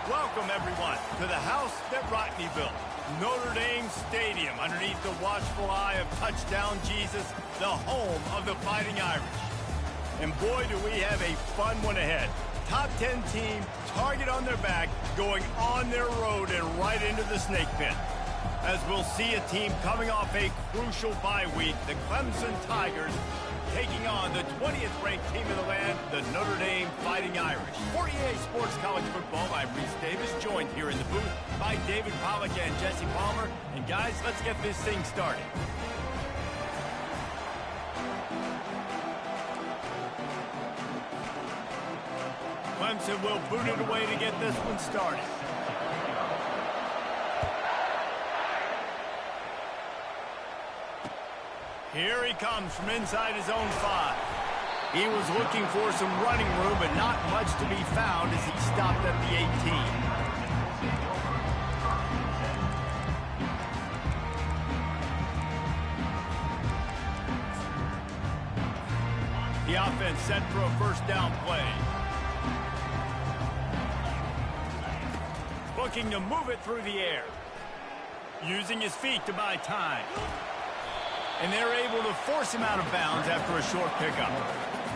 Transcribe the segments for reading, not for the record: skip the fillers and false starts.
Welcome, everyone, to the house that Rodney built, Notre Dame Stadium, underneath the watchful eye of Touchdown Jesus, the home of the Fighting Irish. And boy, do we have a fun one ahead. Top 10 team, target on their back, going on their road and right into the snake pit. As we'll see a team coming off a crucial bye week, the Clemson Tigers taking on the 20th ranked team in the land, the Notre Dame Fighting Irish. For EA Sports College Football, I'm Reese Davis, joined here in the booth by David Pollack and Jesse Palmer. And guys, let's get this thing started. Clemson will boot it away to get this one started. Here he comes from inside his own 5. He was looking for some running room, but not much to be found as he stopped at the 18. The offense set for a first down play. Looking to move it through the air. Using his feet to buy time. And they're able to force him out of bounds after a short pickup.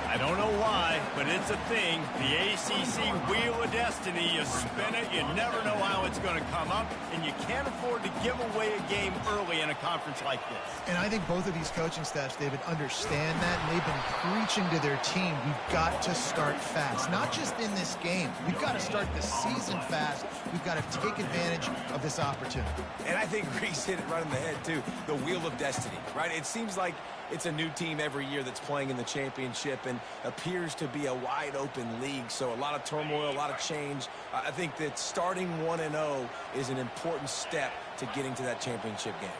I don't know why, but it's a thing. The ACC Wheel of Destiny, you spin it, you never know how it's going to come up, and you can't afford to give away a game early in a conference like this. And I think both of these coaching staffs, David, understand that, and they've been preaching to their team, we've got to start fast. Not just in this game. We've got to start the season fast. We've got to take advantage of this opportunity. And I think Reese hit it right on the head, too. The Wheel of Destiny, right? It seems like it's a new team every year that's playing in the championship and appears to be a wide-open league. So a lot of turmoil, a lot of change. I think that starting 1-0 is an important step to getting to that championship game.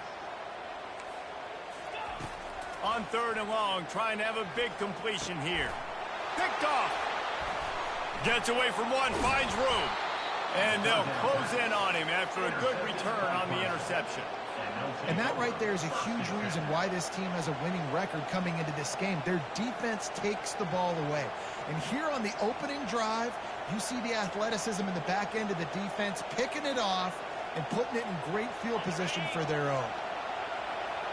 On 3rd and long, trying to have a big completion here. Picked off. Gets away from one, finds room. And they'll close in on him after a good return on the interception. And that right there is a huge reason why this team has a winning record coming into this game. Their defense takes the ball away. And here on the opening drive, you see the athleticism in the back end of the defense, picking it off and putting it in great field position for their own.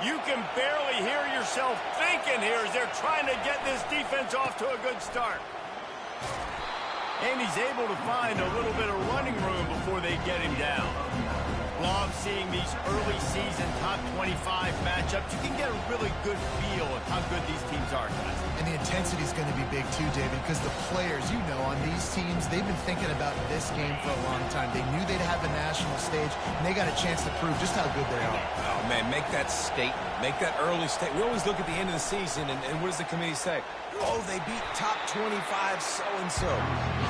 You can barely hear yourself thinking here as they're trying to get this defense off to a good start. And he's able to find a little bit of running room before they get him down. Love seeing these early season top 25 matchups. You can get a really good feel of how good these teams are, guys. And the intensity is going to be big too, David, because the players, you know, on these teams, they've been thinking about this game for a long time. They knew they'd have a national stage, and they got a chance to prove just how good they are. Oh, man, make that statement. Make that early statement. We always look at the end of the season, and what does the committee say? Oh, they beat top 25 so-and-so.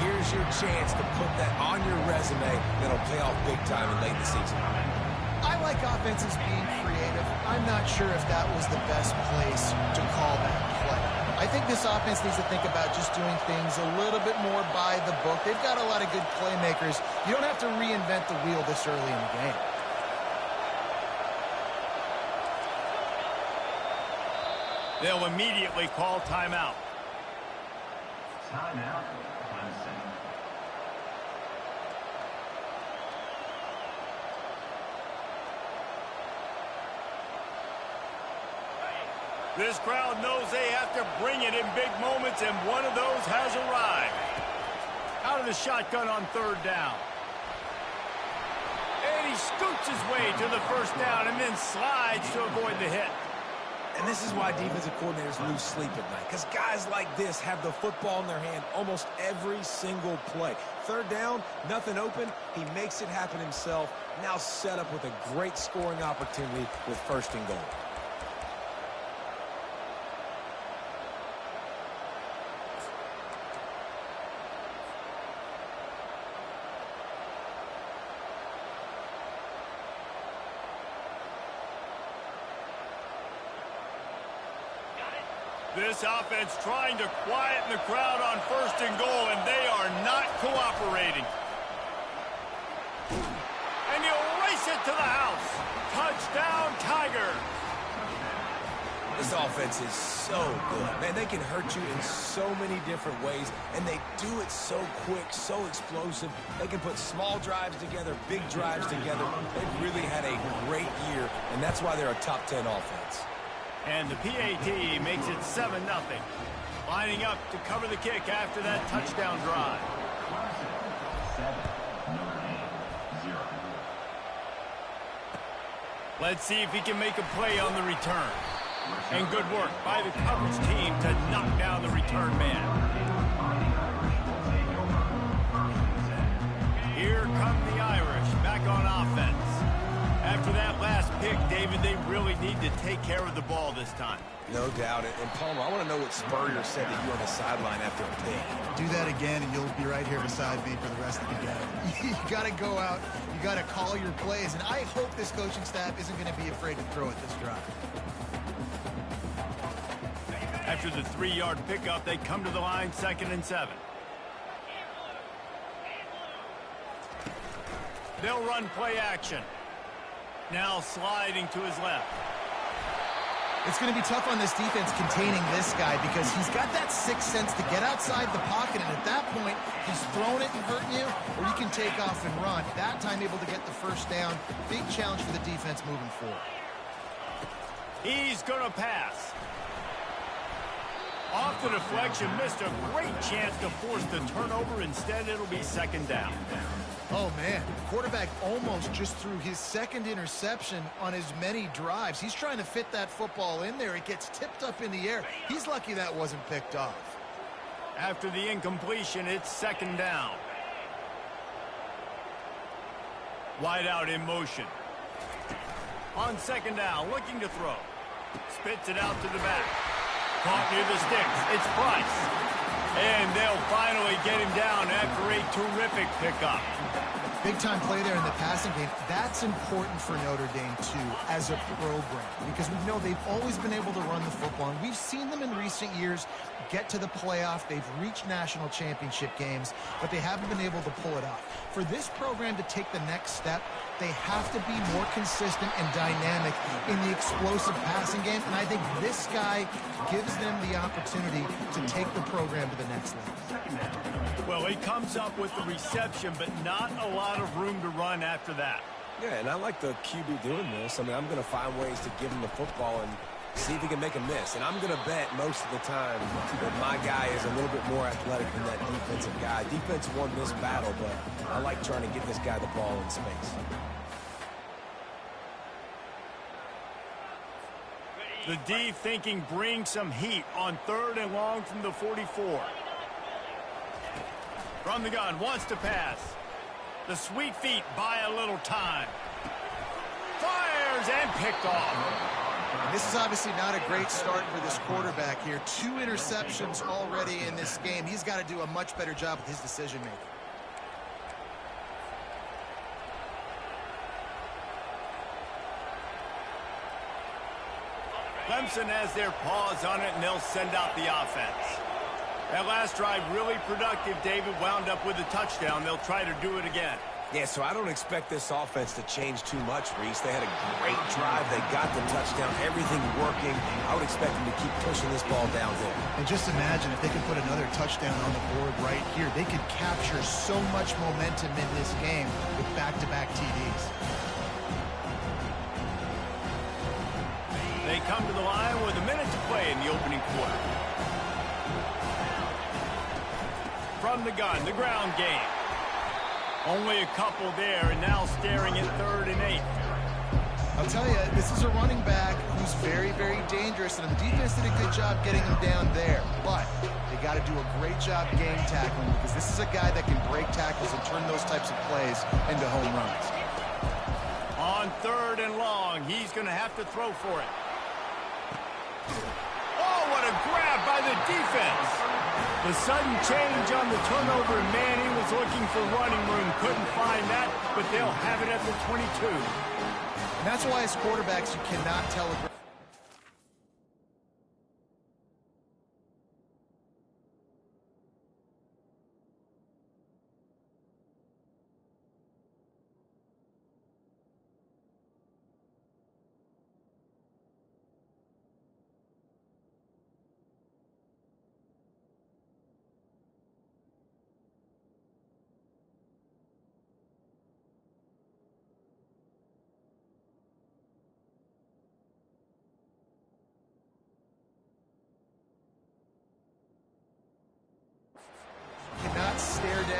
Here's your chance to put that on your resume that'll pay off big time in late in the season. I like offenses being creative. I'm not sure if that was the best place to call that play. I think this offense needs to think about just doing things a little bit more by the book. They've got a lot of good playmakers. You don't have to reinvent the wheel this early in the game. They'll immediately call timeout. Timeout, Clemson. This crowd knows they have to bring it in big moments, and one of those has arrived. Out of the shotgun on 3rd down. And he scoots his way to the first down and then slides to avoid the hit. And this is why defensive coordinators lose sleep at night, because guys like this have the football in their hand almost every single play. 3rd down, nothing open. He makes it happen himself. Now set up with a great scoring opportunity with 1st and goal. This offense trying to quieten the crowd on 1st and goal, and they are not cooperating. And he'll race it to the house. Touchdown, Tiger. This offense is so good. Man, they can hurt you in so many different ways, and they do it so quick, so explosive. They can put small drives together, big drives together. They've really had a great year, and that's why they're a top 10 offense. And the PAT makes it 7-0. Lining up to cover the kick after that touchdown drive. Let's see if he can make a play on the return. And good work by the coverage team to knock down the return man. Here come the Irish back on offense. After that last pick, David, they really need to take care of the ball this time. No doubt. And Palmer, I want to know what Spurrier said to you on the sideline after a pick. Do that again, and you'll be right here beside me for the rest of the game. You got to go out. You got to call your plays. And I hope this coaching staff isn't going to be afraid to throw it this drive. After the 3-yard pickup, they come to the line, 2nd and 7. They'll run play action. Now sliding to his left. It's going to be tough on this defense containing this guy because he's got that sixth sense to get outside the pocket, and at that point, he's throwing it and hurting you, or you can take off and run. That time able to get the first down. Big challenge for the defense moving forward. He's going to pass. Off the deflection, missed a great chance to force the turnover. Instead, it'll be 2nd down. Oh, man. Quarterback almost just threw his 2nd interception on as many drives. He's trying to fit that football in there. It gets tipped up in the air. He's lucky that wasn't picked off. After the incompletion, it's 2nd down. Wide out in motion. On 2nd down, looking to throw. Spits it out to the back. Caught near the sticks. It's Price. And they'll finally get him down after a terrific pickup. Big-time play there in the passing game. That's important for Notre Dame, too, as a program, because we know they've always been able to run the football. And we've seen them in recent years get to the playoff. They've reached national championship games, but they haven't been able to pull it off. For this program to take the next step, they have to be more consistent and dynamic in the explosive passing game, and I think this guy gives them the opportunity to take the program to the next level. Well, he comes up with the reception, but not a lot of room to run after that. Yeah, and I like the QB doing this. I mean, I'm going to find ways to give him the football and see if he can make a miss. And I'm going to bet most of the time that my guy is a little bit more athletic than that defensive guy. Defense won this battle, but I like trying to get this guy the ball in space. The D thinking bring some heat on 3rd and long from the 44. From the gun, wants to pass. The sweet feet buy a little time. Fires and picked off. And this is obviously not a great start for this quarterback here. 2 interceptions already in this game. He's got to do a much better job with his decision-making. Clemson has their paws on it, and they'll send out the offense. That last drive really productive. David wound up with a touchdown. They'll try to do it again. Yeah, so I don't expect this offense to change too much, Reese. They had a great drive. They got the touchdown. Everything working. I would expect them to keep pushing this ball downhill. And just imagine if they could put another touchdown on the board right here. They could capture so much momentum in this game with back-to-back TDs. They come to the line with a minute to play in the opening quarter. From the gun, the ground game. Only a couple there, and now staring at 3rd and 8. I'll tell you, this is a running back who's very, very dangerous, and the defense did a good job getting him down there. But they got to do a great job game tackling, because this is a guy that can break tackles and turn those types of plays into home runs. On 3rd and long, he's going to have to throw for it. Oh, what a grab by the defense. The sudden change on the turnover, and Manning was looking for running room. Couldn't find that, but they'll have it at the 22. And that's why as quarterbacks, you cannot tell a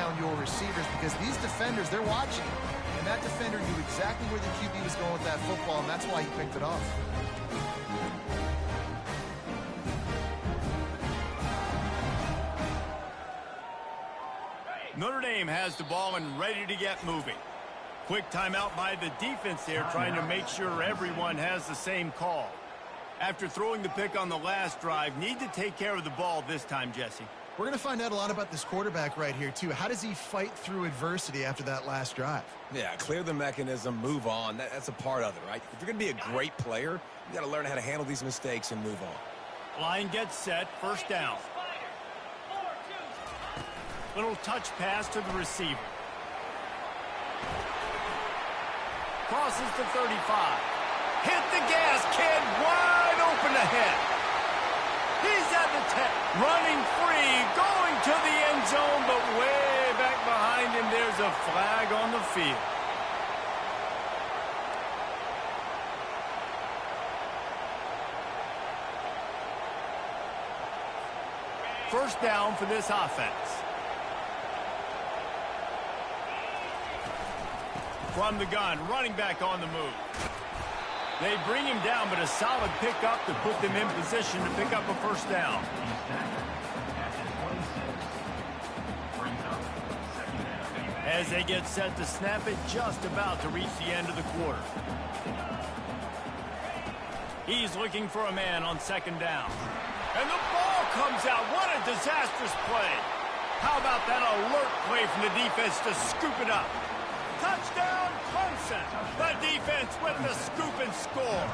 around your receivers because these defenders, they're watching you. And that defender knew exactly where the QB was going with that football, and that's why he picked it off. Notre Dame has the ball and ready to get moving. Quick timeout by the defense there, trying to make sure everyone has the same call. After throwing the pick on the last drive, need to take care of the ball this time, Jesse. We're going to find out a lot about this quarterback right here, too. How does he fight through adversity after that last drive? Yeah, clear the mechanism, move on. That's a part of it, right? If you're going to be a great player, you got to learn how to handle these mistakes and move on. Line gets set, first down. Little touch pass to the receiver. Crosses the 35. Hit the gas, kid, wide open ahead. He's at the 10, running free, going to the end zone, but way back behind him, there's a flag on the field. First down for this offense. From the gun, running back on the move. They bring him down, but a solid pickup to put them in position to pick up a first down. As they get set to snap it, just about to reach the end of the quarter. He's looking for a man on second down. And the ball comes out. What a disastrous play. How about that alert play from the defense to scoop it up? Touchdown, Clemson. The defense with the scoop and score.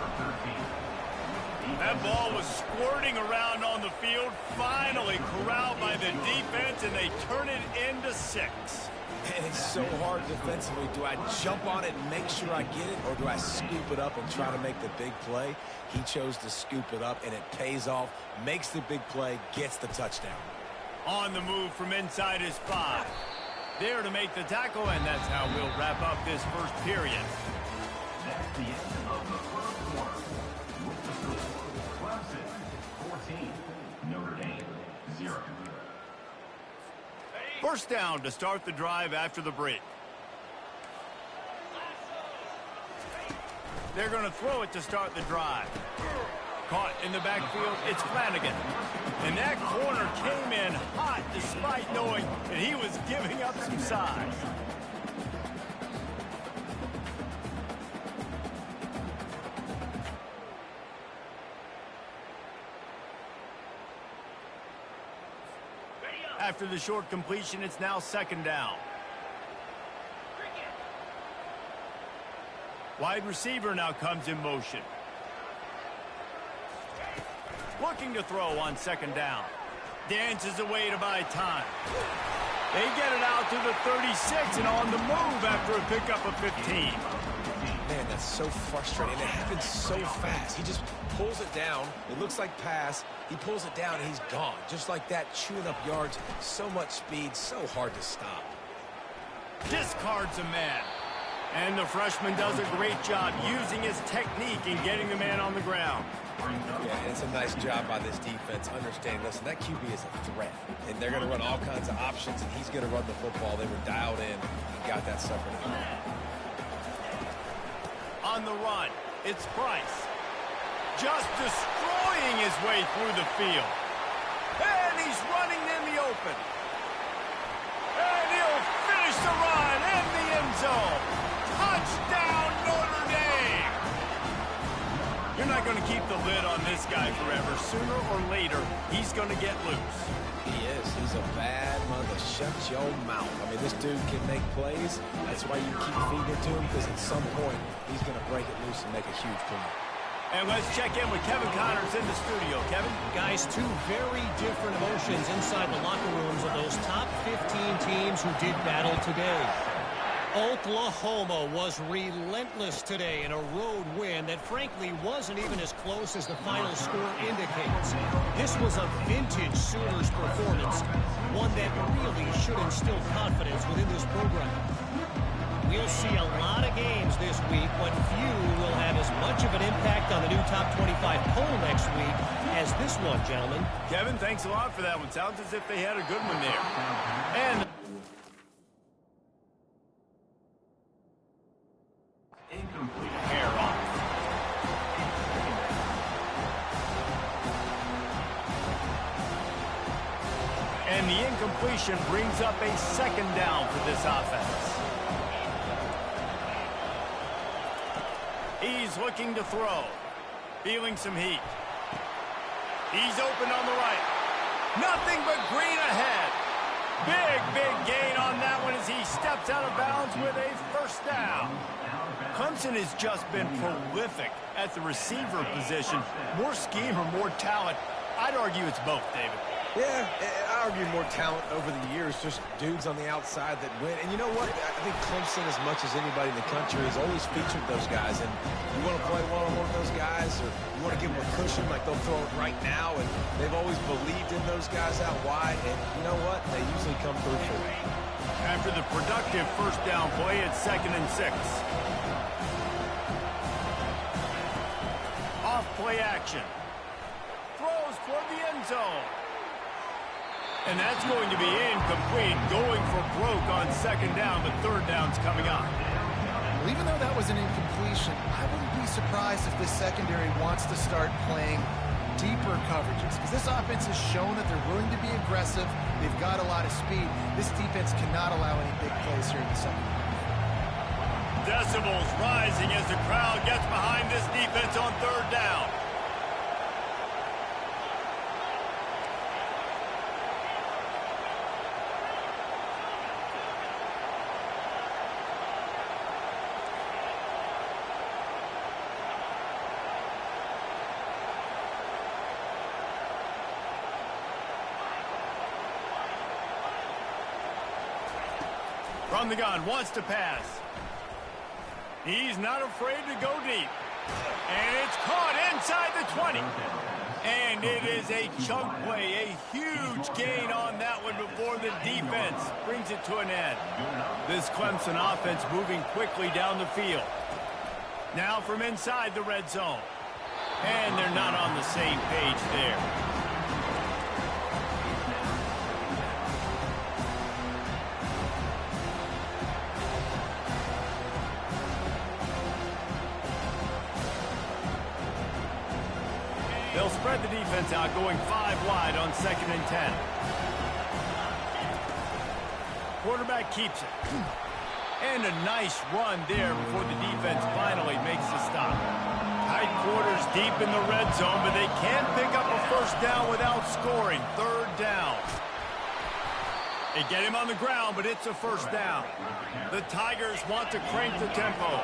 That ball was squirting around on the field, finally corralled by the defense, and they turn it into 6. And it's so hard defensively. Do I jump on it and make sure I get it, or do I scoop it up and try to make the big play? He chose to scoop it up, and it pays off, makes the big play, gets the touchdown. On the move from inside his 5. There to make the tackle, and that's how we'll wrap up this first period. That's the end of the first quarter. With the score, Clemson 14, Notre Dame 0. First down to start the drive after the break. They're going to throw it to start the drive. Caught in the backfield, it's Flanagan. And that corner came in hot despite knowing that he was giving up some size. After the short completion, it's now second down. Wide receiver now comes in motion. Looking to throw on second down. Dances away to buy time. They get it out to the 36 and on the move after a pickup of 15. Man, that's so frustrating. It happens so fast. He just pulls it down. It looks like pass. He pulls it down and he's gone. Just like that, chewing up yards. So much speed, so hard to stop. Discards a man. And the freshman does a great job using his technique and getting the man on the ground. Yeah, it's a nice job by this defense. Understand, listen, that QB is a threat. And they're going to run all kinds of options, and he's going to run the football. They were dialed in and got that sucker. On the run, it's Price. Just destroying his way through the field. And he's running in the open. And he'll finish the run in the end zone. Touchdown, Notre Dame! You're not going to keep the lid on this guy forever. Sooner or later, he's going to get loose. He is. He's a bad mother. Shut your mouth. I mean, this dude can make plays. That's why you keep feeding it to him, because at some point, he's going to break it loose and make a huge play. And let's check in with Kevin Connors in the studio. Kevin? Guys, two very different emotions inside the locker rooms of those top 15 teams who did battle today. Oklahoma was relentless today in a road win that frankly wasn't even as close as the final score indicates. This was a vintage Sooners performance, one that really should instill confidence within this program. We'll see a lot of games this week, but few will have as much of an impact on the new top 25 poll next week as this one, gentlemen. Kevin, thanks a lot for that one. Sounds as if they had a good one there. And completion brings up a second down for this offense. He's looking to throw. Feeling some heat. He's open on the right. Nothing but green ahead. Big gain on that one as he steps out of bounds with a first down. Clemson has just been prolific at the receiver position. More scheme or more talent? I'd argue it's both, David. Yeah, I argue more talent over the years, just dudes on the outside that win. And you know what? I think Clemson, as much as anybody in the country, has always featured those guys. And you want to play one-on-one with those guys, or you want to give them a cushion like they'll throw it right now. And they've always believed in those guys out wide. And you know what? They usually come through for it. After the productive first down play, it's 2nd and 6. Off play action. Throws toward the end zone. And that's going to be incomplete, going for broke on 2nd down, but 3rd down's coming up. Well, even though that was an incompletion, I wouldn't be surprised if this secondary wants to start playing deeper coverages, because this offense has shown that they're willing to be aggressive. They've got a lot of speed. This defense cannot allow any big plays here in the second half. Decibels rising as the crowd gets behind this defense on 3rd down. From the gun, wants to pass. He's not afraid to go deep. And it's caught inside the 20. And it is a chunk play, a huge gain on that one before the defense brings it to an end. This Clemson offense moving quickly down the field. Now from inside the red zone. And they're not on the same page there. They'll spread the defense out, going 5 wide on 2nd and 10. Quarterback keeps it. And a nice run there before the defense finally makes the stop. Tight quarters deep in the red zone, but they can't pick up a first down without scoring. 3rd down. They get him on the ground, but it's a first down. The Tigers want to crank the tempo.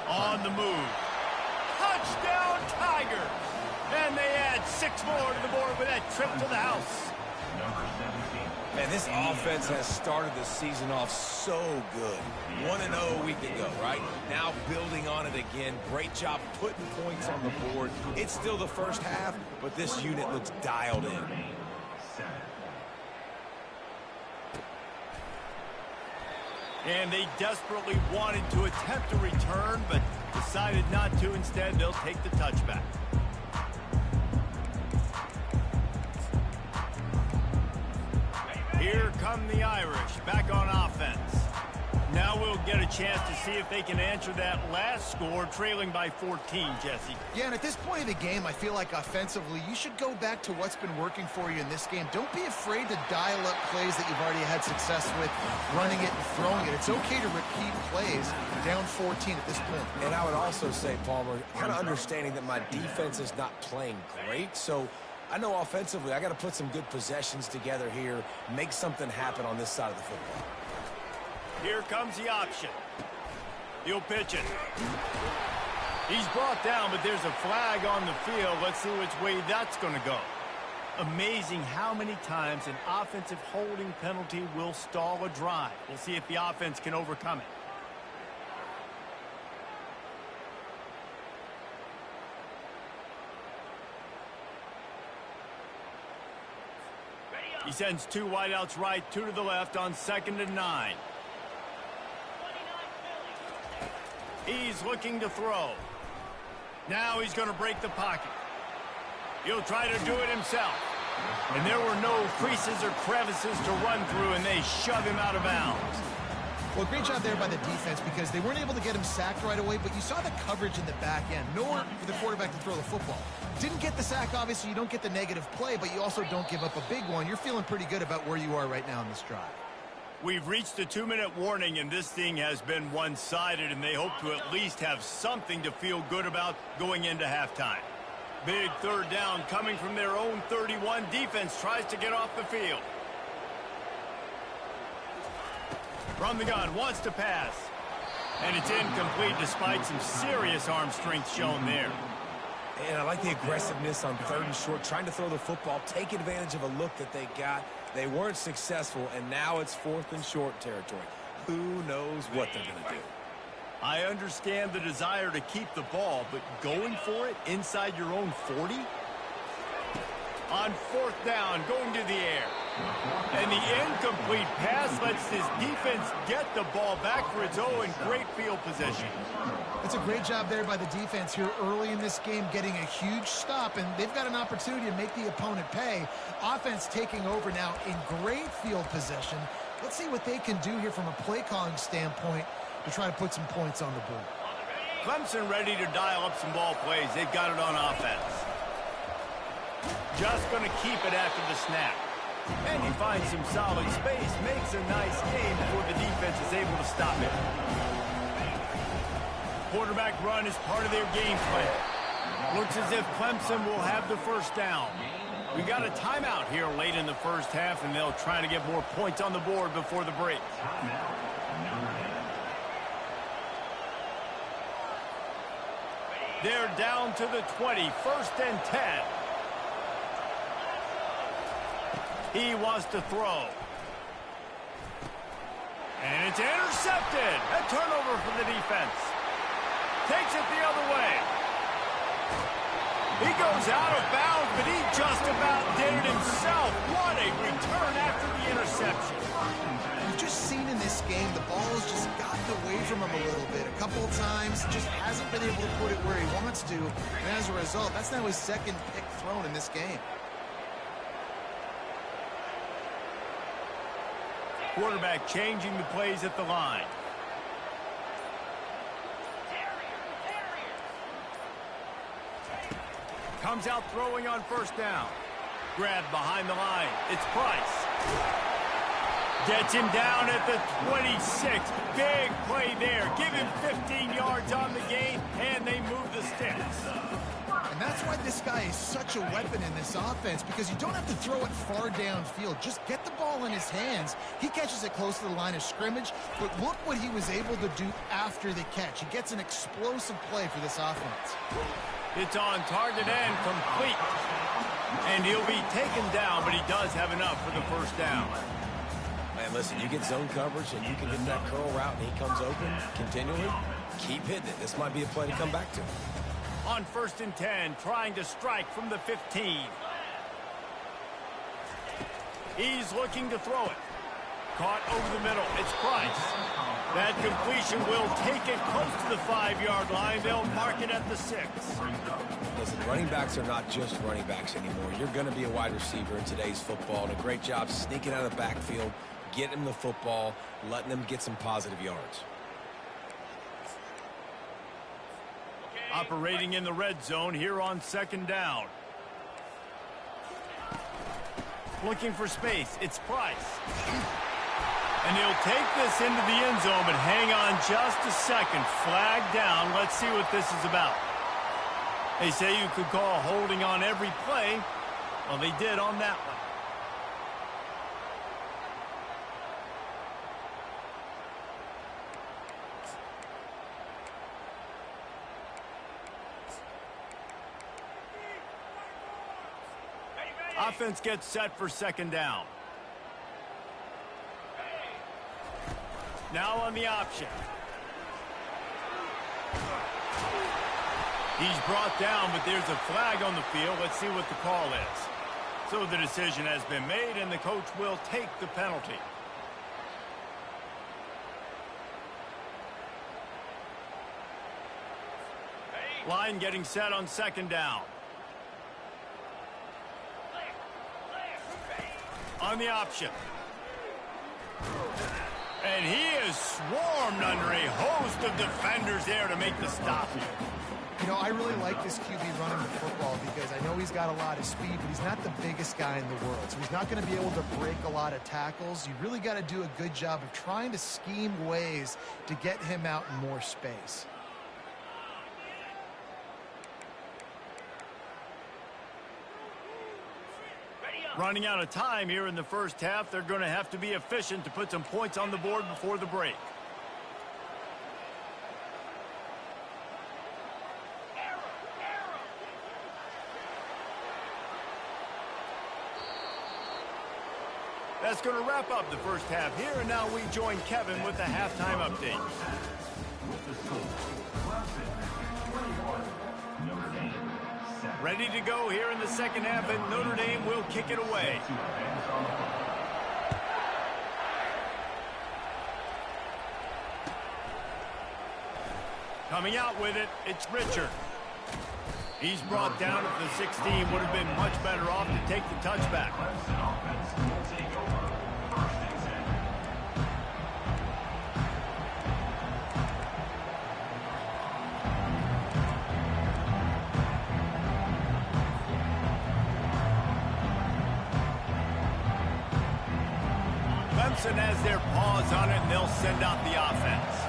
On the move. Touchdown Tigers! And they add 6 more to the board with that trip to the house. Man, this offense has started the season off so good. 1-0 a week ago, right? Now building on it again. Great job putting points on the board. It's still the first half, but this unit looks dialed in. And they desperately wanted to attempt a return, but decided not to. Instead, they'll take the touchback. Here come the Irish, back on offense. Now we'll get a chance to see if they can answer that last score, trailing by 14, Jesse. Yeah, and at this point of the game, I feel like offensively, you should go back to what's been working for you in this game. Don't be afraid to dial up plays that you've already had success with, running it and throwing it. It's okay to repeat plays down 14 at this point. And I would also say, Palmer, kind of understanding that my defense is not playing great, so I know offensively I got to put some good possessions together here, make something happen on this side of the football. Here comes the option. He'll pitch it. He's brought down, but there's a flag on the field. Let's see which way that's going to go. Amazing how many times an offensive holding penalty will stall a drive. We'll see if the offense can overcome it. He sends 2 wideouts right, 2 to the left on 2nd and 9. He's looking to throw. Now he's going to break the pocket. He'll try to do it himself. And there were no creases or crevices to run through, and they shove him out of bounds. Well, great job there by the defense because they weren't able to get him sacked right away, but you saw the coverage in the back end. Nowhere for the quarterback to throw the football. Didn't get the sack, obviously. You don't get the negative play, but you also don't give up a big one. You're feeling pretty good about where you are right now in this drive. We've reached the 2-minute warning, and this thing has been one-sided, and they hope to at least have something to feel good about going into halftime. Big third down coming from their own 31. Defense tries to get off the field. From the gun, wants to pass. And it's incomplete despite some serious arm strength shown there. And I like the aggressiveness on 3rd and short, trying to throw the football, take advantage of a look that they got. They weren't successful, and now it's 4th and short territory. Who knows what they're going to do? I understand the desire to keep the ball, but going for it inside your own 40? On 4th down, going to the air. And the incomplete pass lets this defense get the ball back for its own great field position. It's a great job there by the defense here early in this game, getting a huge stop, and they've got an opportunity to make the opponent pay. Offense taking over now in great field position. Let's see what they can do here from a play calling standpoint to try to put some points on the board. Clemson ready to dial up some ball plays. They've got it on offense. Just going to keep it after the snap. And he finds some solid space, makes a nice game before the defense is able to stop it. Quarterback run is part of their game plan. Looks as if Clemson will have the first down. We got a timeout here late in the first half, and they'll try to get more points on the board before the break. They're down to the 20, 1st and 10. He wants to throw. And it's intercepted. A turnover for the defense. Takes it the other way. He goes out of bounds, but he just about did it himself. What a return after the interception. We've just seen in this game the ball has just gotten away from him a little bit. A couple of times, just hasn't been able to put it where he wants to. And as a result, that's now his 2nd pick thrown in this game. Quarterback changing the plays at the line. Comes out throwing on 1st down. Grabbed behind the line. It's Price. Gets him down at the 26. Big play there. Give him 15 yards on the gain, and they move the sticks. And that's why this guy is such a weapon in this offense, because you don't have to throw it far downfield. Just get the ball in his hands. He catches it close to the line of scrimmage, but look what he was able to do after the catch. He gets an explosive play for this offense. It's on target and complete. And he'll be taken down, but he does have enough for the first down. Man, listen, you get zone coverage and you can hit that curl route and he comes open continually. Keep hitting it. This might be a play to come back to. On 1st and 10, trying to strike from the 15. He's looking to throw it. Caught over the middle. It's Price. That completion will take it close to the 5-yard line. They'll mark it at the 6. Listen, running backs are not just running backs anymore. You're going to be a wide receiver in today's football. And a great job sneaking out of the backfield, getting them the football, letting them get some positive yards. Operating in the red zone here on 2nd down. Looking for space. It's Price. And he'll take this into the end zone, but hang on just a second. Flag down. Let's see what this is about. They say you could call holding on every play. Well, they did on that one. Offense gets set for 2nd down. Now on the option. He's brought down, but there's a flag on the field. Let's see what the call is. So the decision has been made, and the coach will take the penalty. Line getting set on 2nd down. On the option. And he is swarmed under a host of defenders there to make the stop here. You know, I really like this QB running the football because I know he's got a lot of speed, but he's not the biggest guy in the world. So he's not going to be able to break a lot of tackles. You really got to do a good job of trying to scheme ways to get him out in more space. Running out of time here in the first half. They're going to have to be efficient to put some points on the board before the break. That's going to wrap up the first half here, and now we join Kevin with the halftime update. With the score, Clemson 21, Notre Dame 7. Ready to go here in the second half, and Notre Dame will kick it away. Coming out with it, it's Richard. He's brought down at the 16. Would have been much better off to take the touchback. Clemson offense will take over. First and 10. Clemson has their paws on it, and they'll send out the offense.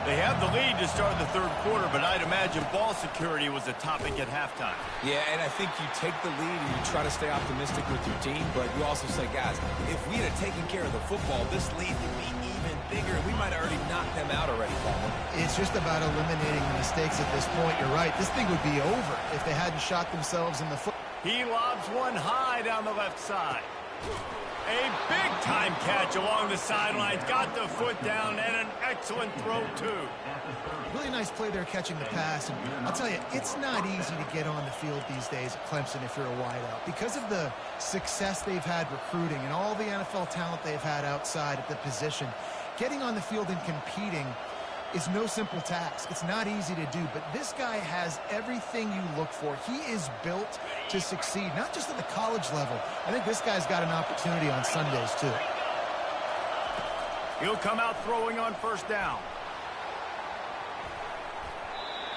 They have the lead to start the third quarter, but I'd imagine ball security was a topic at halftime. Yeah, and I think you take the lead and you try to stay optimistic with your team, but you also say, guys, if we had taken care of the football, this lead would be even bigger. We might have already knocked them out already, Palmer. It's just about eliminating the mistakes at this point. You're right. This thing would be over if they hadn't shot themselves in the foot. He lobs one high down the left side. A big-time catch along the sidelines. Got the foot down, and an excellent throw, too. Really nice play there catching the pass. And I'll tell you, it's not easy to get on the field these days at Clemson if you're a wideout. Because of the success they've had recruiting and all the NFL talent they've had outside at the position, getting on the field and competing is no simple task. It's not easy to do, but this guy has everything you look for. He is built to succeed, not just at the college level. I think this guy's got an opportunity on Sundays, too. He'll come out throwing on first down.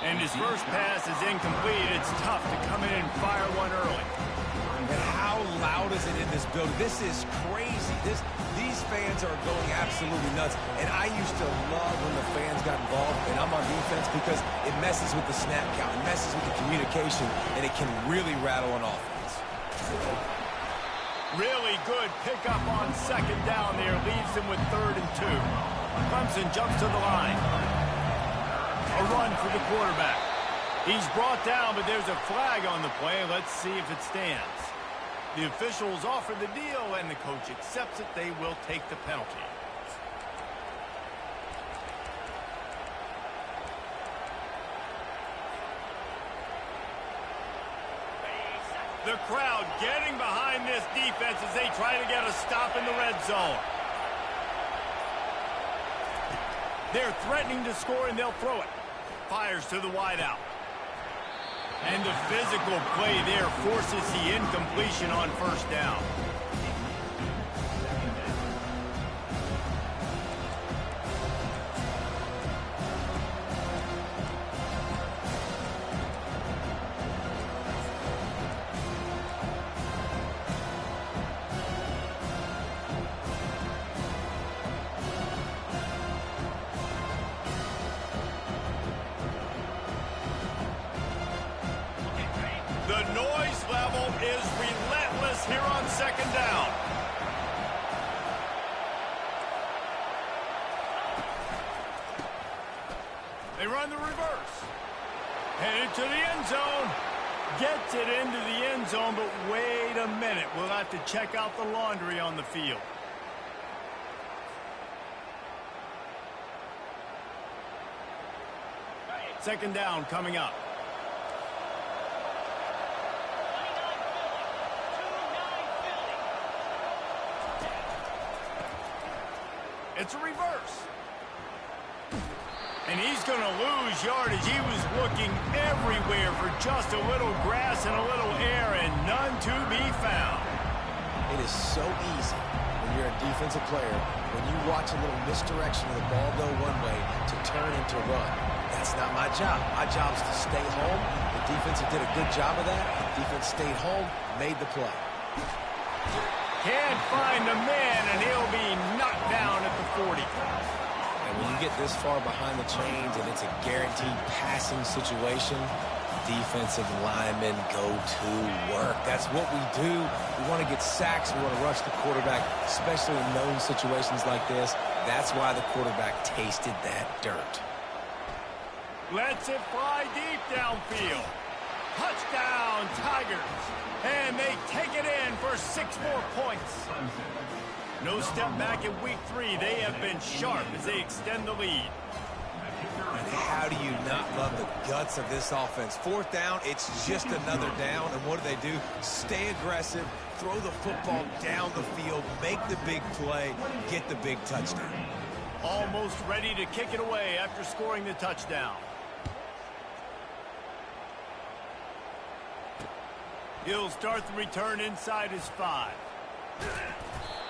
And his first pass is incomplete. It's tough to come in and fire one early. And how loud is it in this building? This is crazy. These fans are going absolutely nuts. And I used to love when the fans got involved, and I'm on defense, because it messes with the snap count. It messes with the communication, and it can really rattle an offense. Really good pickup on second down there. Leaves them with 3rd and 2. Clemson jumps to the line. A run for the quarterback. He's brought down, but there's a flag on the play. Let's see if it stands. The officials offer the deal, and the coach accepts it. They will take the penalty. The crowd getting behind this defense as they try to get a stop in the red zone. They're threatening to score, and they'll throw it. Fires to the wideout. And the physical play there forces the incompletion on first down. The noise level is relentless here on second down. They run the reverse. Headed to the end zone. Gets it into the end zone, but wait a minute. We'll have to check out the laundry on the field. Second down coming up. It's a reverse. And he's going to lose yardage. He was looking everywhere for just a little grass and a little air, and none to be found. It is so easy when you're a defensive player, when you watch a little misdirection of the ball go one way to turn and to run, that's not my job. My job is to stay home. The defense did a good job of that. The defense stayed home, made the play. Can't find the man, and he'll be knocked down at the 40. And when you get this far behind the chains and it's a guaranteed passing situation, defensive linemen go to work. That's what we do. We want to get sacks. We want to rush the quarterback, especially in known situations like this. That's why the quarterback tasted that dirt. Lets it fly deep downfield. Touchdown, Tigers. And they take it in for 6 more points. No step back in week 3. They have been sharp as they extend the lead. And how do you not love the guts of this offense? 4th down, it's just another down. And what do? Stay aggressive, throw the football down the field, make the big play, get the big touchdown. Almost ready to kick it away after scoring the touchdown. He'll start the return inside his 5.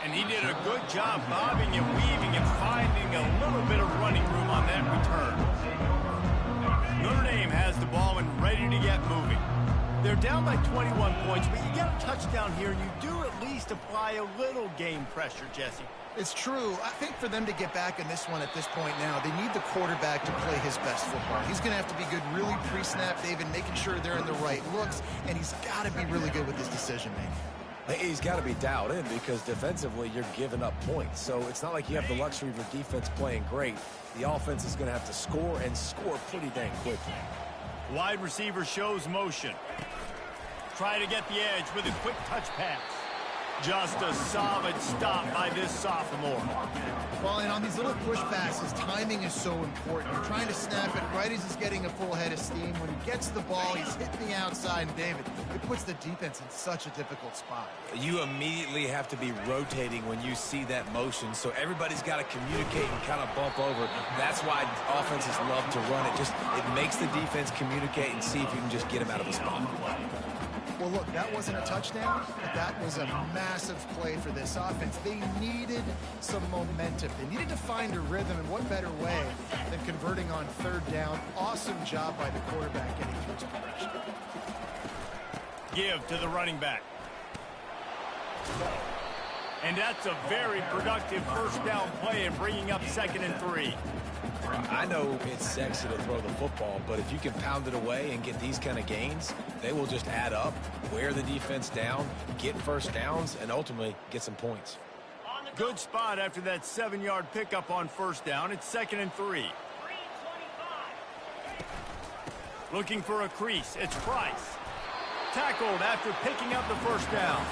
And he did a good job bobbing and weaving and finding a little bit of running room on that return. Notre Dame has the ball and ready to get moving. They're down by 21 points, but you get a touchdown here, and you do at least apply a little game pressure, Jesse. It's true. I think for them to get back in this one at this point now, they need the quarterback to play his best football. He's going to have to be good really pre-snap, David, making sure they're in the right looks, and he's got to be really good with his decision-making. He's got to be dialed in because defensively you're giving up points. So it's not like you have the luxury of your defense playing great. The offense is going to have to score and score pretty dang quickly. Wide receiver shows motion. Try to get the edge with a quick touch pass. Just a solid stop by this sophomore. Well, and on these little push passes, timing is so important. You're trying to snap it right as he's getting a full head of steam. When he gets the ball, he's hitting the outside, and David, it puts the defense in such a difficult spot. You immediately have to be rotating when you see that motion, so everybody's got to communicate and kind of bump over. That's why offenses love to run it. It makes the defense communicate and see if you can just get him out of the spot. Well, look, that wasn't a touchdown, but that was a massive play for this offense. They needed some momentum. They needed to find a rhythm, and what better way than converting on 3rd down. Awesome job by the quarterback getting through his progression. Give to the running back. And that's a very productive 1st down play and bringing up 2nd and 3. I know it's sexy to throw the football, but if you can pound it away and get these kind of gains, they will just add up, wear the defense down, get 1st downs, and ultimately get some points. Good spot after that 7-yard pickup on 1st down. It's 2nd and 3. Looking for a crease. It's Price. Tackled after picking up the 1st down.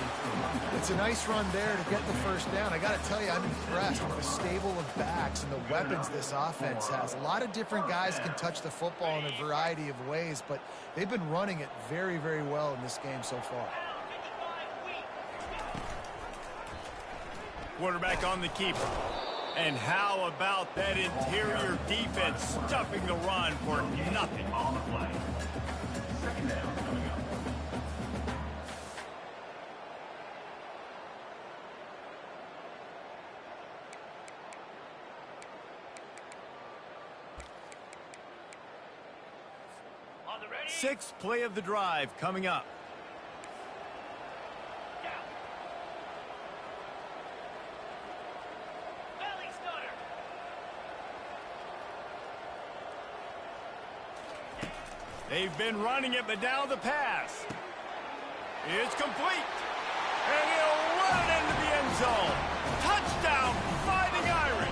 It's a nice run there to get the 1st down. I got to tell you, I'm impressed with the stable of backs and the weapons this offense has. A lot of different guys can touch the football in a variety of ways, but they've been running it very, very well in this game so far. Quarterback on the keeper. And how about that interior defense stuffing the run for nothing? On the play. 2nd down coming up. Sixth play of the drive coming up. They've been running it, but now the pass. It's complete. And he'll run it into the end zone. Touchdown, Fighting Irish.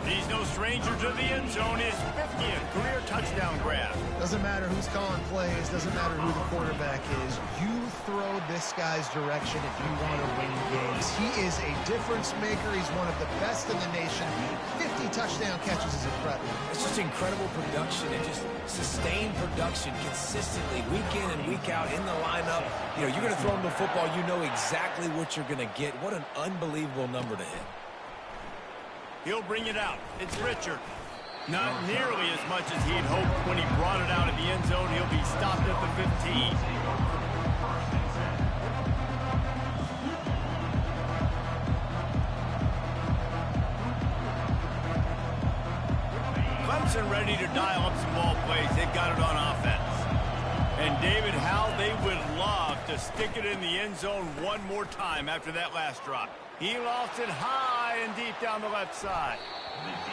He's no stranger to the end zone. His 50th career touchdown grab. Doesn't matter who's calling plays. Doesn't matter who the quarterback is. You throw this guy's direction if you want to win games. He is a difference maker. He's one of the best in the nation. 50 touchdown catches is incredible. It's just incredible production and just sustained production consistently week in and week out in the lineup. You know, you're going to throw him the football. You know exactly what you're going to get. What an unbelievable number to hit. He'll bring it out. It's Richard. Not nearly as much as he'd hoped when he brought it out of the end zone. He'll be stopped at the 15. Clemson ready to dial up some ball plays. They've got it on offense. And David, how they would love to stick it in the end zone one more time after that last drop. He lost it high and deep down the left side.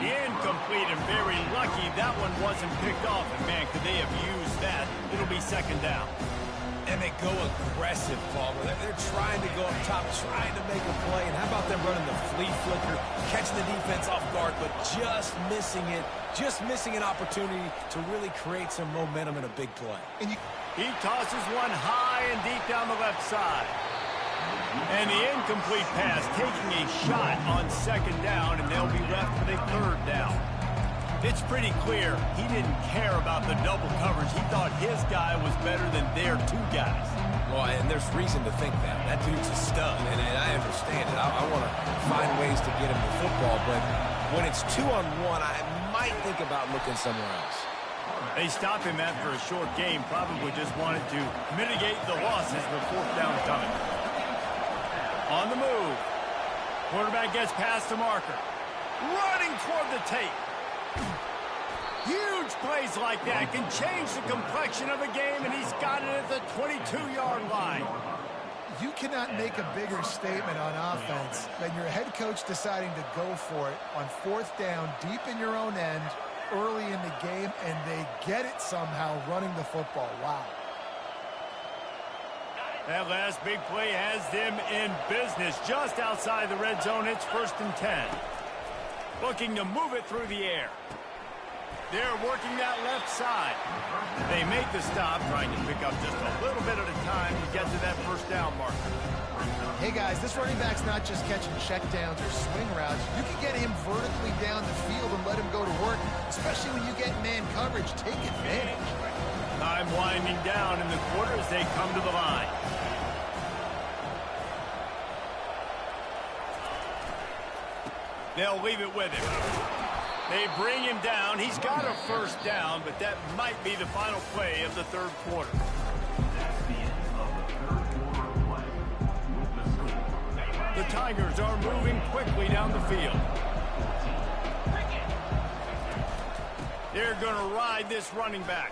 Incomplete, and very lucky that one wasn't picked off. And, man, could they have used that? It'll be second down. And they go aggressive, Palmer. They're trying to go up top, trying to make a play. And how about them running the flea flicker, catching the defense off guard, but just missing it, just missing an opportunity to really create some momentum in a big play. And he tosses one high and deep down the left side. And the incomplete pass taking a shot on second down, and they'll be left with a third down. It's pretty clear he didn't care about the double coverage. He thought his guy was better than their two guys. Well, and there's reason to think that. That dude's a stud, and I understand it. I want to find ways to get him the football, but when it's 2-on-1, I might think about looking somewhere else. They stopped him after a short game, probably just wanted to mitigate the losses with fourth down coming. On the move. Quarterback gets past the marker. Running toward the tape. Huge plays like that can change the complexion of a game, and he's got it at the 22-yard line. You cannot make a bigger statement on offense than your head coach deciding to go for it on fourth down, deep in your own end, early in the game, and they get it somehow running the football. Wow. That last big play has them in business just outside the red zone. It's 1st and 10. Looking to move it through the air. They're working that left side. They make the stop, trying to pick up just a little bit at a time to get to that first down marker. Hey, guys, this running back's not just catching checkdowns or swing routes. You can get him vertically down the field and let him go to work, especially when you get man coverage. Take advantage. Time winding down in the quarter as they come to the line. They'll leave it with him. They bring him down. He's got a first down, but that might be the final play of the third quarter. That's the end of the third quarter play. With the score. The Tigers are moving quickly down the field. They're going to ride this running back.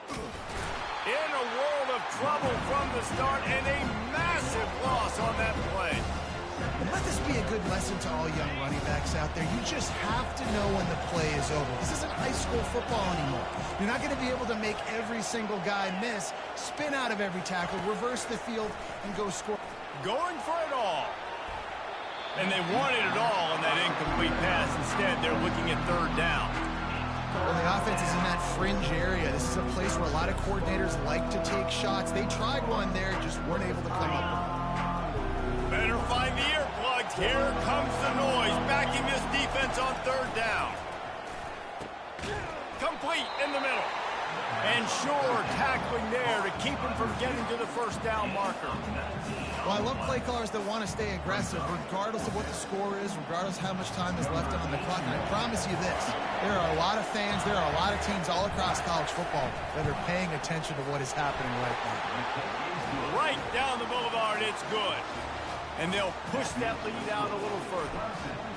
In a world of trouble from the start, and a massive loss on that play. And let this be a good lesson to all young running backs out there. You just have to know when the play is over. This isn't high school football anymore. You're not going to be able to make every single guy miss, spin out of every tackle, reverse the field, and go score. Going for it all. And they wanted it all on that incomplete pass. Instead, they're looking at third down. Well, the offense is in that fringe area. This is a place where a lot of coordinators like to take shots. They tried one there, just weren't able to come up with it. Better find the earplugs. Here comes the noise, backing this defense on third down. Complete in the middle. And sure, tackling there to keep him from getting to the first down marker. Well, I love play callers that want to stay aggressive regardless of what the score is, regardless of how much time is left on the clock. And I promise you this, there are a lot of fans, there are a lot of teams all across college football that are paying attention to what is happening right now. Right down the boulevard, it's good. And they'll push that lead out a little further.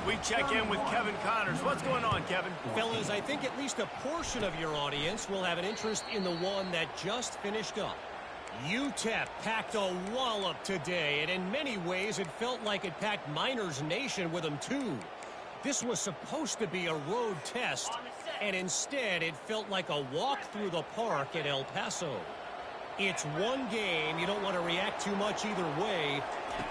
We check in with Kevin Connors. What's going on, Kevin? Fellas, I think at least a portion of your audience will have an interest in the one that just finished up. UTEP packed a wallop today, and in many ways it felt like it packed Miners Nation with them too. This was supposed to be a road test, and instead it felt like a walk through the park at El Paso. It's one game. You don't want to react too much either way,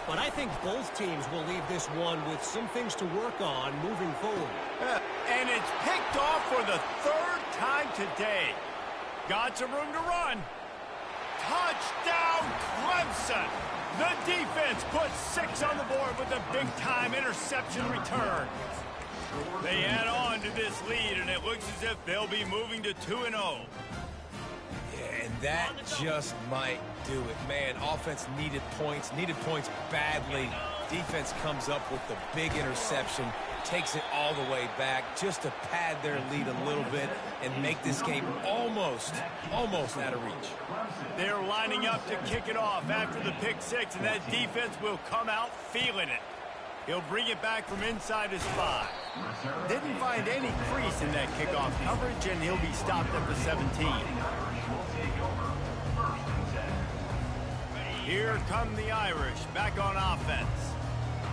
but I think both teams will leave this one with some things to work on moving forward. And it's picked off for the third time today. Got some room to run. Touchdown, Clemson! The defense puts 6 on the board with a big-time interception return. They add on to this lead, and it looks as if they'll be moving to 2-0. Yeah, and that just might do it. Man, offense needed points badly. Defense comes up with the big interception, takes it all the way back just to pad their lead a little bit and make this game almost out of reach. They're lining up to kick it off after the pick 6, and that defense will come out feeling it. He'll bring it back from inside his 5. Didn't find any crease in that kickoff coverage, and he'll be stopped at the 17. Here come the Irish, back on offense.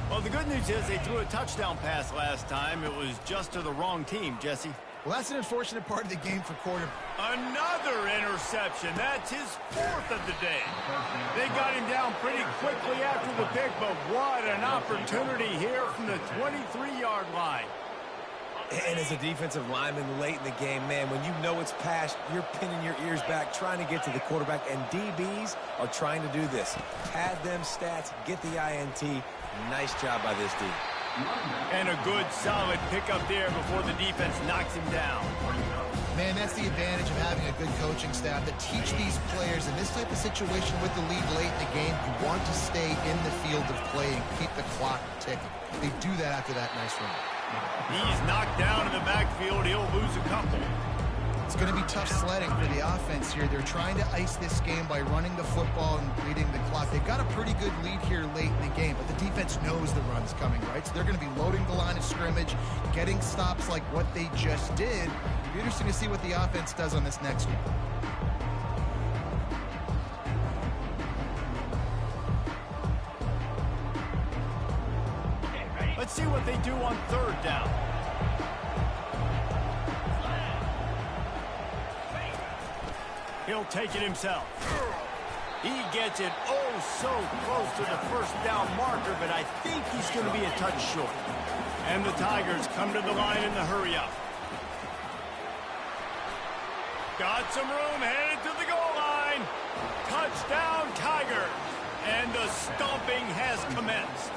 Well, the good news is they threw a touchdown pass last time. It was just to the wrong team, Jesse. Well, that's an unfortunate part of the game for quarterback. Another interception. That's his 4th of the day. They got him down pretty quickly after the pick, but what an opportunity here from the 23-yard line. And as a defensive lineman late in the game, man, when you know it's passed, you're pinning your ears back, trying to get to the quarterback, and DBs are trying to do this. Pad them stats, get the INT. Nice job by this D. And a good, solid pickup there before the defense knocks him down. Man, that's the advantage of having a good coaching staff that teach these players in this type of situation with the lead late in the game. You want to stay in the field of play and keep the clock ticking. They do that after that nice run. He's knocked down in the backfield. He'll lose a couple. It's going to be tough sledding for the offense here. They're trying to ice this game by running the football and beating the clock. They've got a pretty good lead here late in the game, but the defense knows the run's coming, right? So they're going to be loading the line of scrimmage, getting stops like what they just did. It'll be interesting to see what the offense does on this next one. Let's see what they do on 3rd down. He'll take it himself. He gets it oh so close to the 1st down marker, but I think he's going to be a touch short. And the Tigers come to the line in the hurry up. Got some room, headed to the goal line. Touchdown, Tigers. And the stomping has commenced.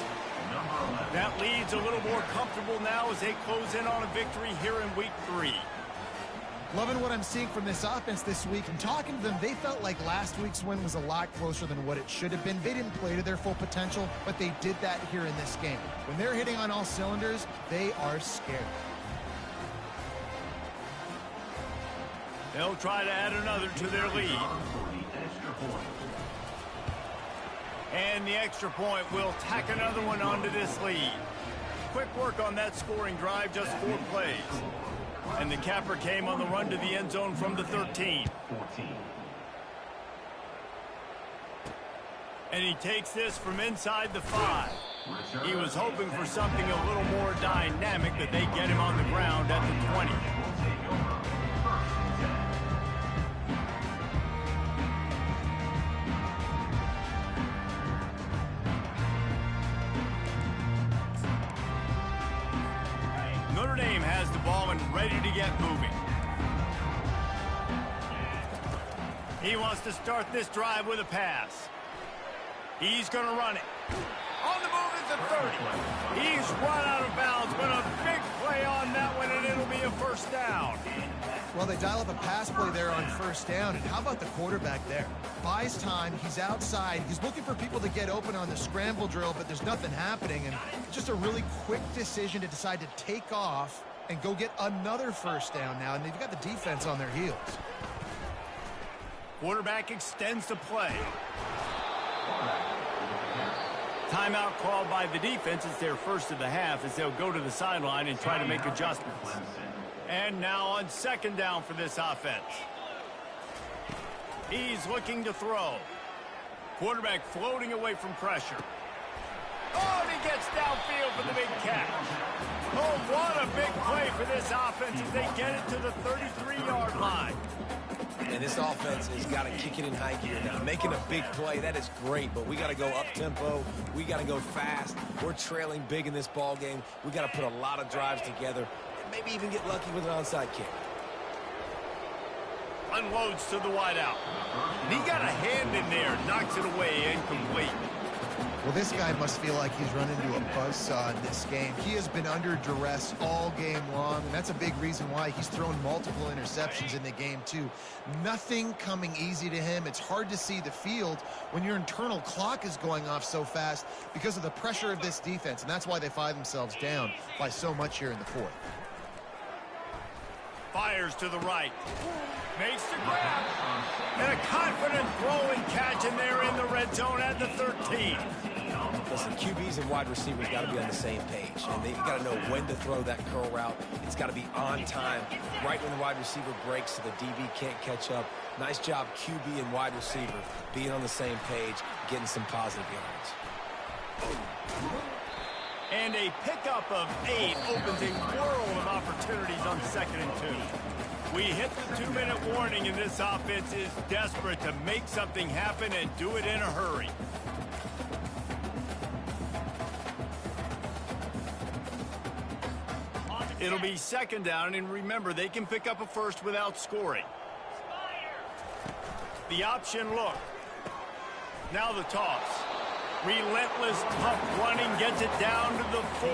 That lead's a little more comfortable now as they close in on a victory here in week 3. Loving what I'm seeing from this offense this week. And talking to them, they felt like last week's win was a lot closer than what it should have been. They didn't play to their full potential, but they did that here in this game. When they're hitting on all cylinders, they are scared. They'll try to add another to their lead. And the extra point will tack another one onto this lead. Quick work on that scoring drive, just 4 plays. And the capper came on the run to the end zone from the 13. And he takes this from inside the 5. He was hoping for something a little more dynamic, but they get him on the ground at the 20. Notre Dame has the ball and ready to get moving. He wants to start this drive with a pass. He's going to run it. On the move is the 30. He's run out of bounds, but a big play on that one, and it'll be a 1st down. Well, they dial up a pass play there on 1st down, and how about the quarterback there? Buys time, he's outside, he's looking for people to get open on the scramble drill, but there's nothing happening, and just a really quick decision to decide to take off and go get another 1st down now, and they've got the defense on their heels. Quarterback extends the play. Timeout called by the defense. It's their 1st of the half as they'll go to the sideline and try to make adjustments. And now on 2nd down for this offense. He's looking to throw. Quarterback floating away from pressure. Oh, and he gets downfield for the big catch. Oh, what a big play for this offense as they get it to the 33-yard line. And this offense has got to kick it in high gear now. Making a big play, that is great, but we got to go up-tempo. We got to go fast. We're trailing big in this ball game. We got to put a lot of drives together and maybe even get lucky with an onside kick. Unloads to the wideout. And he got a hand in there, knocks it away, incomplete. Well, this guy must feel like he's run into a buzzsaw in this game. He has been under duress all game long, and that's a big reason why he's thrown multiple interceptions in the game, too. Nothing coming easy to him. It's hard to see the field when your internal clock is going off so fast because of the pressure of this defense, and that's why they find themselves down by so much here in the 4th. Fires to the right. Makes the grab. And a confident throw and catch, and they're in the red zone at the 13. Listen, QBs and wide receivers got to be on the same page, and you got to know when to throw that curl route. It's got to be on time, right when the wide receiver breaks so the DB can't catch up. Nice job, QB and wide receiver, being on the same page, getting some positive yards. And a pickup of 8 opens a world of opportunities on 2nd and 2. We hit the 2-minute warning, and this offense is desperate to make something happen and do it in a hurry. It'll be 2nd down, and remember, they can pick up a first without scoring. The option look. Now the toss. Relentless, tough running, gets it down to the 4.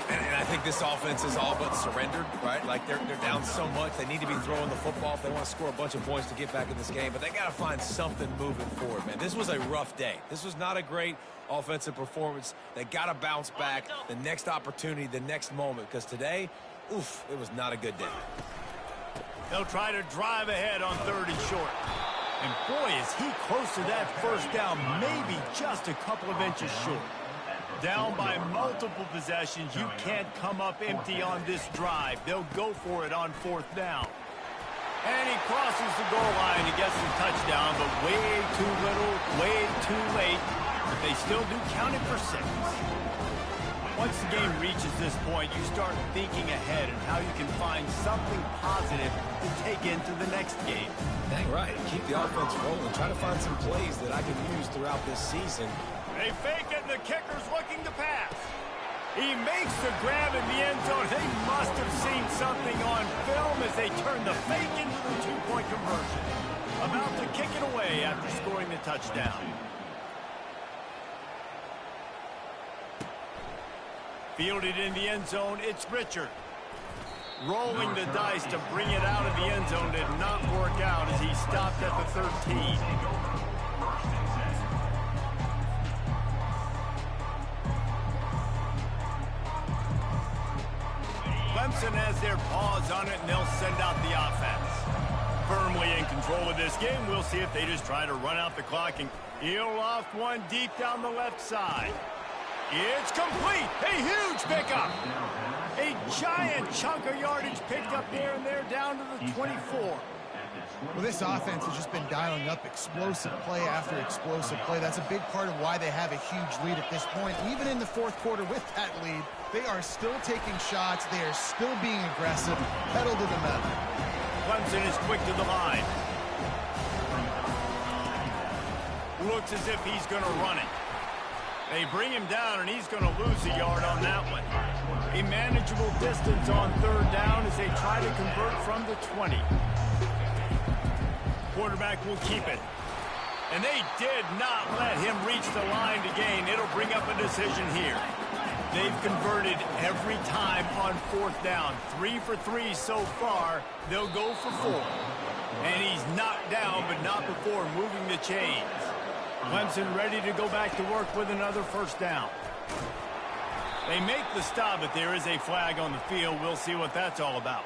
And I think this offense is all but surrendered, right? Like they're down so much, they need to be throwing the football if they want to score a bunch of points to get back in this game. But they got to find something moving forward, man. This was a rough day. This was not a great offensive performance. They got to bounce back the next opportunity, the next moment, because today, oof, it was not a good day. They'll try to drive ahead on 3rd and short. And boy, is he close to that first down, maybe just a couple of inches short. Down by multiple possessions, you can't come up empty on this drive. They'll go for it on 4th down. And he crosses the goal line and gets the touchdown, but way too little, way too late. But they still do count it for 6. Once the game reaches this point, you start thinking ahead and how you can find something positive to take into the next game. Dang right. Keep the offense rolling. Try to find some plays that I can use throughout this season. They fake it, and the kicker's looking to pass. He makes the grab in the end zone. They must have seen something on film as they turn the fake into the 2-point conversion. About to kick it away after scoring the touchdown. Fielded in the end zone, it's Richard. Rolling the dice to bring it out of the end zone did not work out as he stopped at the 13. Clemson has their paws on it, and they'll send out the offense. Firmly in control of this game. We'll see if they just try to run out the clock and he'll loft one deep down the left side. It's complete. A huge pickup. A giant chunk of yardage picked up there, and they're down to the 24. Well, this offense has just been dialing up explosive play after explosive play. That's a big part of why they have a huge lead at this point. Even in the 4th quarter with that lead, they are still taking shots. They are still being aggressive. Pedal to the metal. Clemson is quick to the line. Looks as if he's going to run it. They bring him down, and he's going to lose a yard on that one. A manageable distance on 3rd down as they try to convert from the 20. Quarterback will keep it. And they did not let him reach the line to gain. It'll bring up a decision here. They've converted every time on 4th down. 3 for 3 so far. They'll go for 4. And he's knocked down, but not before moving the chains. Clemson ready to go back to work with another 1st down. They make the stop, but there is a flag on the field. We'll see what that's all about.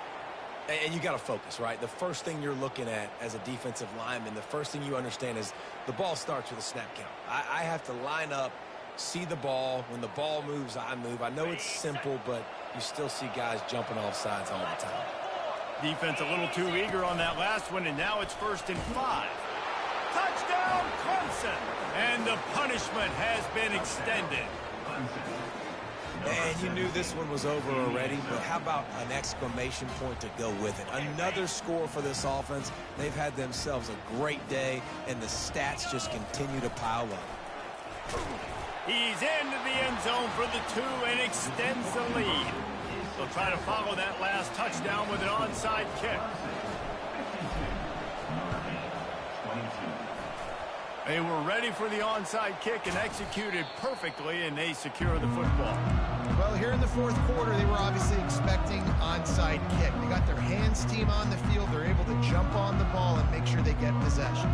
And you got to focus, right? The first thing you're looking at as a defensive lineman, the first thing you understand is the ball starts with a snap count. I have to line up, see the ball. When the ball moves, I move. I know it's simple, but you still see guys jumping off sides all the time. Defense a little too eager on that last one, and now it's 1st and 5. Touchdown, Clemson! And the punishment has been extended. And you knew this one was over already, but how about an exclamation point to go with it? Another score for this offense. They've had themselves a great day, and the stats just continue to pile up. He's into the end zone for the 2 and extends the lead. They'll try to follow that last touchdown with an onside kick. They were ready for the onside kick and executed perfectly, and they secure the football. Well, here in the 4th quarter, they were obviously expecting onside kick. They got their hands team on the field. They're able to jump on the ball and make sure they get possession.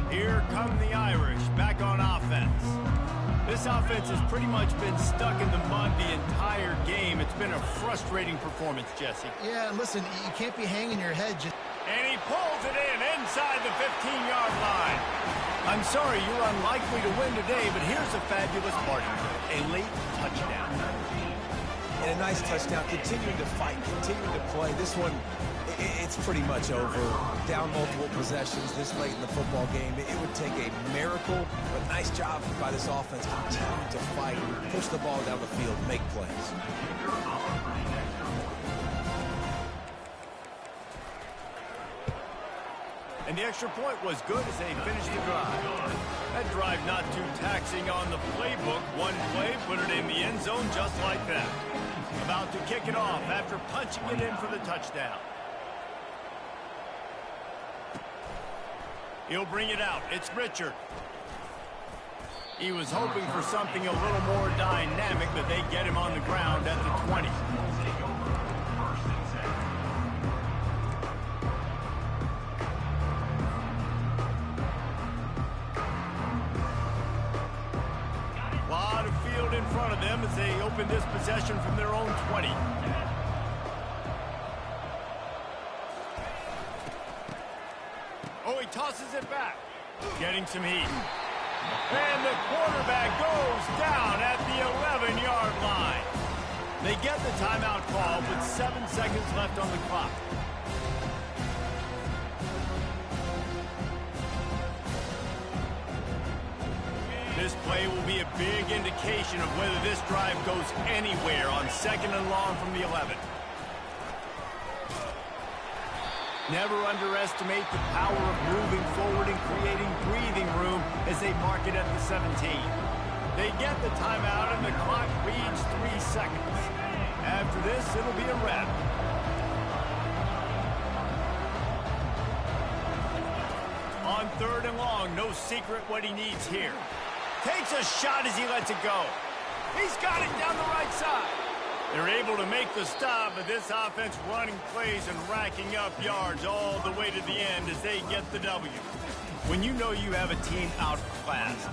Here come the Irish back on offense. This offense has pretty much been stuck in the mud the entire game. It's been a frustrating performance, Jesse. Yeah, and listen, you can't be hanging your head just... And he pulls it in inside the 15-yard line. I'm sorry you're unlikely to win today, but here's a fabulous party trick, a late touchdown. And a nice touchdown, continuing to fight, continuing to play. This one, it's pretty much over. Down multiple possessions this late in the football game. It would take a miracle, but nice job by this offense continuing to fight, push the ball down the field, make plays. And the extra point was good as they finished the drive. That drive not too taxing on the playbook. One play, put it in the end zone just like that. About to kick it off after punching it in for the touchdown. He'll bring it out. It's Richard. He was hoping for something a little more dynamic, but they get him on the ground at the 20. Lot of field in front of them as they open this possession from their own 20. Oh, he tosses it back. Getting some heat. And the quarterback goes down at the 11-yard line. They get the timeout call with 7 seconds left on the clock. This play will be a big indication of whether this drive goes anywhere on 2nd and long from the 11. Never underestimate the power of moving forward and creating breathing room as they mark it at the 17. They get the timeout and the clock reads 3 seconds. After this, it'll be a wrap. On 3rd and long, no secret what he needs here. Takes a shot as he lets it go. He's got it down the right side. They're able to make the stop, but this offense running plays and racking up yards all the way to the end as they get the W. When you know you have a team outclassed,